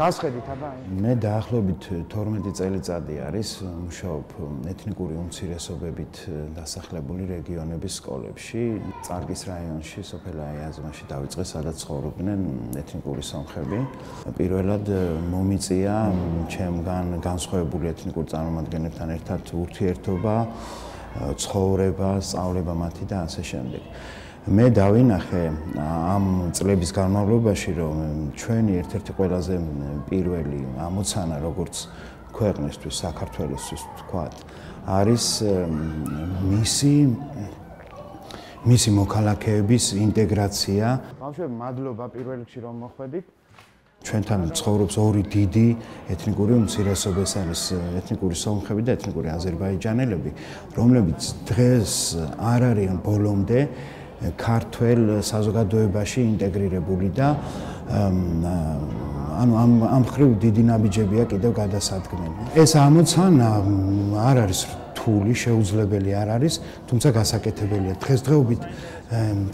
გასხედით აბა. მე დაახლოებით 12 წელიწადი არის მუშაობ ეთნიკური უმცირესობებით დასახლებული რეგიონების სკოლებში. წარგის რაიონში, სოფელ აიაზმაში დავიწყე, სადაც ცხოვრობდნენ ეთნიკური სომხები. პირველად მომიწია ჩემგან განსხვავებული ეთნიკურ წარმომადგენლებთან ერთად ურთიერთობა, ცხოვრება, სწავლება მათი და ასე შემდეგ. მე დავინახე ამ წლების განმავლობაში, რომ ჩვენი ერთ-ერთი ყველაზე პირველი ამოცანა, როგორც ქვეყნისთვის, საქართველოსთვის ვთქვათ, არის მისი მოქალაქეების ინტეგრაცია. ბავშვები, მადლობა პირველ რიგში რომ მოხვედით. ჩვენთან ცხოვრობს ორი დიდი ეთნიკური უმცირესობა, ეს არის ეთნიკური სომხები და ეთნიკური აზერბაიჯანელები, რომლებიც დღეს არ არიან ბოლომდე ქართველ საზოგადოებაში ინტეგრირებული და ანუ ამ ხრივ დიდი ნაბიჯებია კიდევ გადასადგმელი. ეს ამოცანა არ არის რთული, შეუძლებელი არ არის, თუმცა გასაკეთებელია.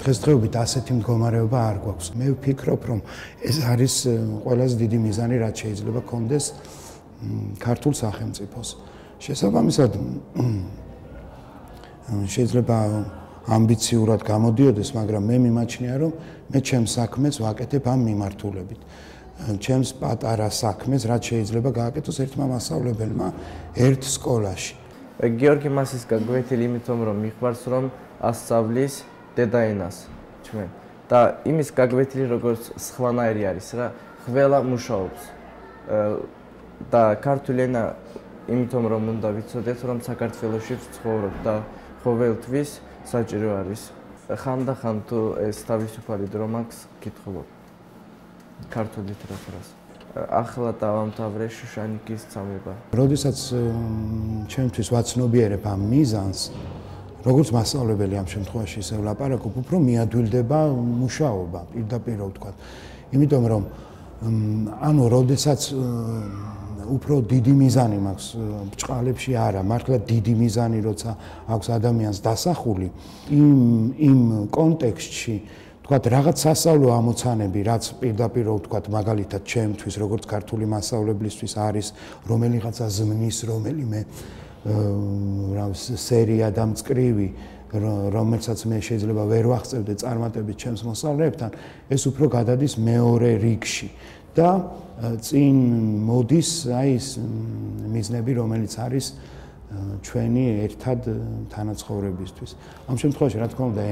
დღესდღეობით ასეთი მდგომარეობა არ გვაქვს. მე ვფიქრობ, რომ ეს არის ყველაზე დიდი მიზანი, რაც შეიძლება კონდეს ქართულ სახელმწიფოს. შესაბამისად შეიძლება ამბიციურად გამოდიოდეს, მაგრამ მე მიმაჩნია, რომ მე ჩემს საქმეს ვაკეთებ ამ მიმართულებით. ჩემს პატარა საქმეს, რაც შეიძლება გააკეთოს ერთმა მასწავლებელმა ერთ სკოლაში. გიორგი მასისკა გვეთილი იმიტომ, რომ მიყვარს, რომ ასწავლის დედაენას ჩვენ. და იმის გაგვეთილი, როგორც სხვანაირი არის რა, ყველა მუშაობს. და ქართული ენა იმიტომ, რომ უნდა ვიცოდეთ, რომ საქართველოში ვცხოვრობ და ყოველთვის საჭირო არის. ხანდახან თუ ეს თავისუფალი დრო მაქვს, გითხოვობ ქართულ ლიტერატურას. ახლა დავამთავრე შუშანიკის სწავლება. როდესაც ჩემთვის ვაცნობიერებ ამ მიზანს, როგორც მასწავლებელი ამ შემთხვევაში ისე ვლაპარაკობ, უფრო მიადვილდება მუშაობა, პირდაპირ ვთქვათ. იმიტომ რომ ანუ როდესაც უფრო დიდი მიზანი მაქვს ბჭყალებში არა, მართლა დიდი მიზანი როცა აქვს ადამიანს დასახული, იმ კონტექსტში ვთქვათ, რაღაც სასწავლო ამოცანები, რაც პირდაპირ ვთქვათ, მაგალითად ჩემთვის, როგორც ქართული მასწავლებლისთვის არის რომელიღაცა ზმნის, რომელიმე სერია და მწკრივი, რომელსაც მე შეიძლება ვერ ვახცევდე წარმატებით ჩემს მოსწავლეებთან, ეს უფრო გადადის მეორე რიგში და წინ მოდის აი ეს მიზნები, რომელიც არის ჩვენი ერთად თანაცხოვრებისთვის. ამ შემთხვევაში, რა თქმა უნდა,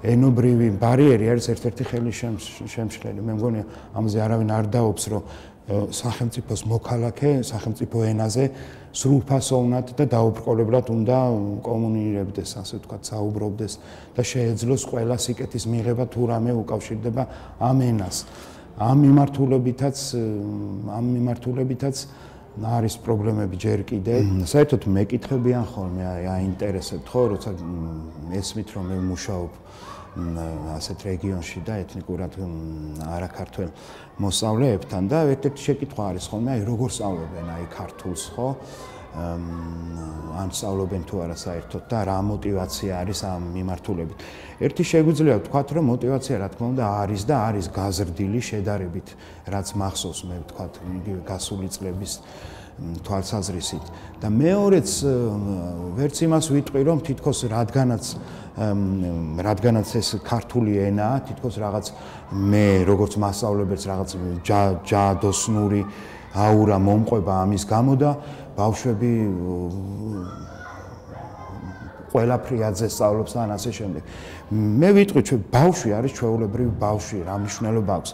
ენობრივი ბარიერი არის ერთ-ერთი ხელის შემშლელი. მე მგონია, ამაზე არავინ არ დაობს, რომ სახელმწიფოს მოქალაქე სახელმწიფო ენაზე სრულფასოვნად და დაუბრკოლებლად უნდა კომუნიკირებდეს, ასე ვთქვათ, საუბრობდეს და შეეძლოს ყველა სიკეთის მიღება თუ რამე უკავშირდება ამ ენას. ამ მიმართულებითაც არის პრობლემები ჯერ კიდე. საერთოდ მეკითხებიან ხოლმე, აინტერესებთ ხო, როცა ესმით, რომ მე ვმუშაობ ასეთ რეგიონში და ეთნიკურად არაქართველ მოსწავლეებთან და ერთ-ერთი შეკითხვა არის ხოლმე, აი როგორ სწავლობენ აი ქართულს, ხო? ან სწავლობენ თუ არა საერთოდ და რა мотиваცია არის ამ მიმართულებით. ერთი შეგვიძლია ვთქვათ, რომ мотиваცია რა თქმა უნდა არის და არის გაზრდილი შედარებით, რაც მახსოვს მე ვთქვათ, იგივე გასული წლების თვალსაზრისით. და მეორეც ვერც იმას ვიტყვი, რომ თითქოს რადგანაც ეს ქართული ენაა, თითქოს რაღაც მე როგორც მასწავლებელს რაღაც ჯადოსნური აურა მომყვება ამის გამო და ბავშვები ყველაფრიაძე სწავლობს და ასე შემდეგ. მე ვიტყვი, ბავშვი არის ჩვეულებრივი ბავშვი, რა მნიშვნელობა აქვს,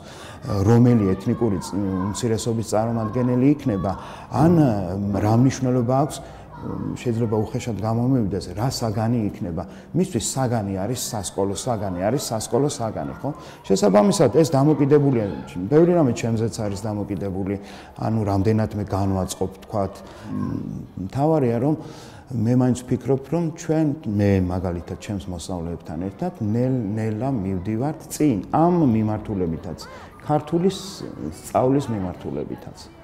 რომელი ეთნიკური უმცირესობის წარმომადგენელი იქნება, ან რა მნიშვნელობა აქვს, შეიძლება უხეშად გამომივიდეს, რა საგანი იქნება. მისთვის საგანი არის სასკოლო საგანი, ხო? შესაბამისად, ეს დამოკიდებულია, ბევრი რამე ჩემზეც არის დამოკიდებული, ანუ რამდენად მე განვაწყობ, თქვათ. მთავარია, რომ მე მაინც ვფიქრობ, რომ მე მაგალითად ჩემს მოსწავლეებთან ერთად ნელ-ნელა მივდივართ წინ ამ მიმართულებითაც, ქართულის სწავლის მიმართულებითაც.